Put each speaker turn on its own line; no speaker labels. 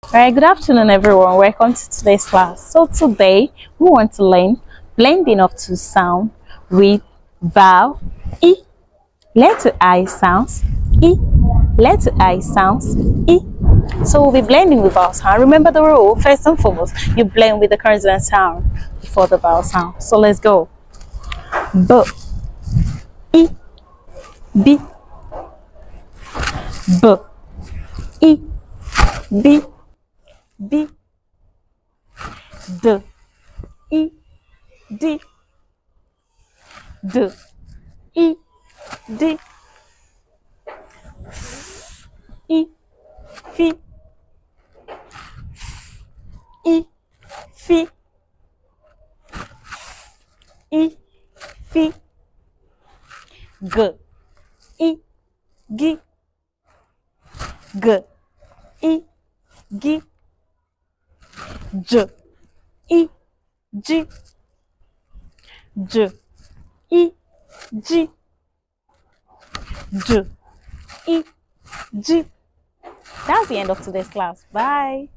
Alright, good afternoon everyone. Welcome to today's class. So today we want to learn blending of two sounds with vowel E. Letter I sounds E. Letter I sounds E. So we'll be blending with vowel sound. Remember the rule, first and foremost, you blend with the consonant sound before the vowel sound. So let's go. B, E, B, B, E, B, B, D, E, D, D, E, D, E, F, E, F, E, F, G, E, G, G, E, G, J, E, G, J, E, G, J, E, G. That's the end of today's class. Bye.